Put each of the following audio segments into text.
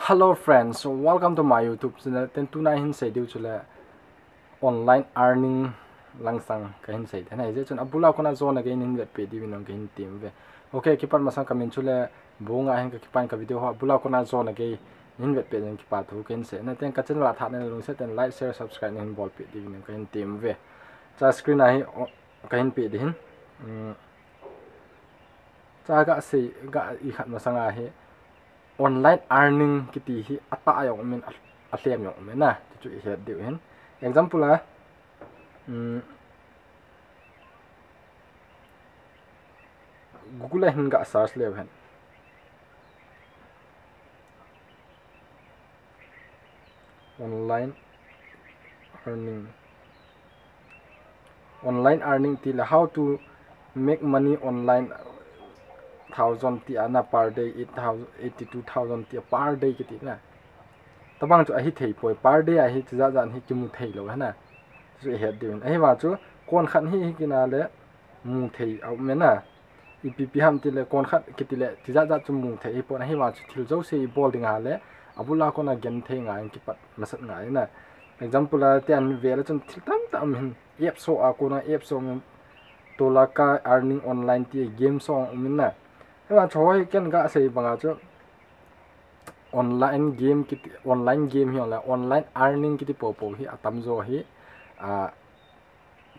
Hello friends, so welcome to my YouTube channel. Ten tuna hin say diu chula online earning langsang kahin say. Then I just abula kona zone again in that pedi winong kahin team ve. Okay, kipan masang kamin chula bunga hin kipan ka video ha abula kona zone again in that pedi kipat hu kahin say. Na ten kachin la thane long set and like share subscribe hin ball pedi winong kahin team ve. Cha screen ahi kahin pedi hin. Cha ga say ga ikhat masang ahi online earning kiti hi Atah yung min atlem yung min na chu hi diu hin example la Google hin ga search le hin online earning ti la how to make money online 1,000 ti ana per day 82,000 ti per day kiti na tabang chu ahi thei poi per day ahi cha jan hi kimu thei lo hana chu he din ahi wa chu kon khan hi kina le mu thei au mena ipp ham ti le kon khat kiti le cha ja chu mu thei pon ahi wa chu thil jo se bol ding ale abula kona gen thei nga ki pat masat nga na example la ten vela chun thil tam hin app so a kona app so tolaka earning online ti game song minna và choi ken ga sei banga chu online game hi la online earning kiti popo hi atam zo hi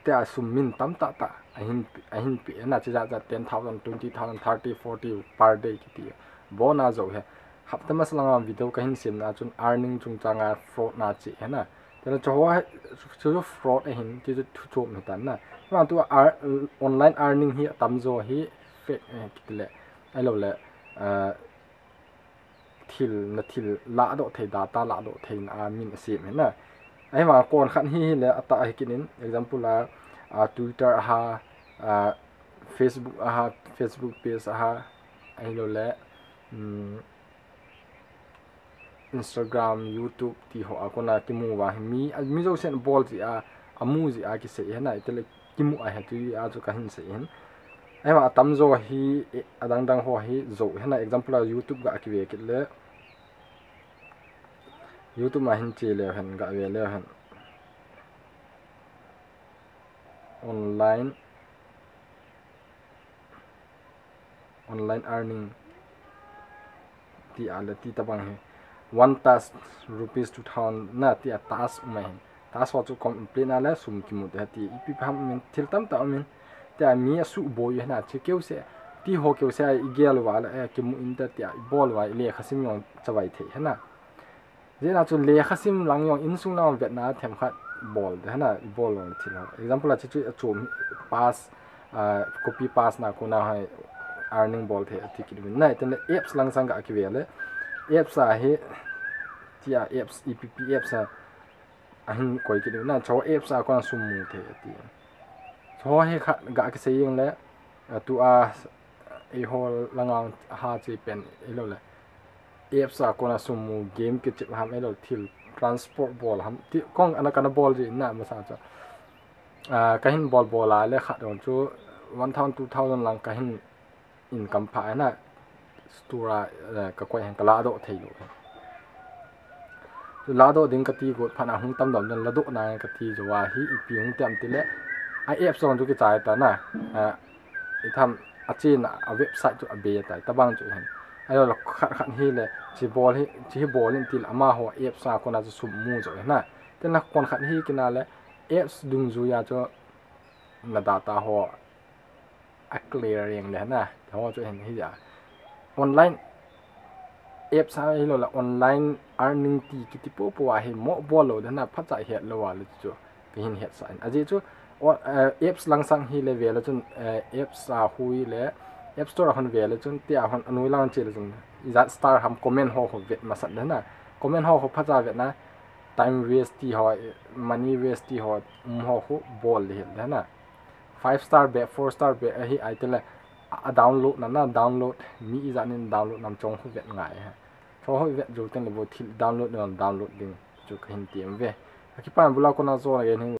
ta summin tam ta ahin pi na cha 10,000 20,000 30 40 per day kiti bona zo he hapta maslanga video ka hin sim na chun earning chung changa fraud na chi hena tena choi chu fraud hin ti chu chu mi tan na ma tu online earning hi atam zo hi fake kitile ai lo le thil la do thei data la do thei na min sim na ai ma kon khan hi le ata hi kinin example la Twitter ha Facebook page ha ai lo le Instagram YouTube ti ho akona kimu wa mi zo sen ball ji amu ji ki se na itele kimu a ha tu a jo ka hin se hin ai ma tam zo hi adang ho hi zo hena example YouTube ga akwe kit le YouTube ma hin che le han ga we le han online earning ti ala ti tabang he one task rupees 2,000 na ti a task ma hin task ho chu complete na la sum ki mu de ti ipi pham min thil tam ta min ta mi su boy na che keu se ti ho keu se igel wa la ki mu in ta ti bol wa le khasim yong chawai the hena je na chu le khasim lang yong in sung na vet na them khat bol de hena bol long thil example la chu chum pass copy pass na ko na hai earning bol the ti ki na ten apps lang sang ga ki le apps a he ti apps epp apps ahin koi ki na cho apps a ko sum mu the ti cho he khat ga ke saying le tu e hol langang ha chi pen elo le apps a kona sumu game ke chip ham elo thil transport ball ham ti kong anakana ball ji na ma sa cha kahin ball la le khat don chu 1,000 2,000 lang kahin income pha na stura ka koi han kala do thei lo la do ding ka ti go phana hung tam dom la do na ka ti jo wa hi ipi hung tam ti le ai apps on chu ki chai ta na itham achin a website chu abe ta tabang chu hen ayo khat hi le chi ball in til ama ho apps a kona chu sum mu jo na ten la kon khat hi kina le apps dung zu ya chu na data ho a clearing le na ho chu hen hi ya online apps a hi lo la online earning ti ki ti po a hi mo bol lo na pha cha he lo wa le chu hin het sa aji chu apps langsang hi le vela chun apps a hui le app store hon vela chun ti a hon anui lang chil chun za star ham comment ho vet masat na comment ho phaja vet na time waste ti ho money waste ti ho ho bol le na 5 star be 4 star be hi ai tele a download na download mi za nin download nam chong hu vet ngai ha cho ho vet jo ten le bo thil download ding chu khin tiam ve ki pan bula ko na zo again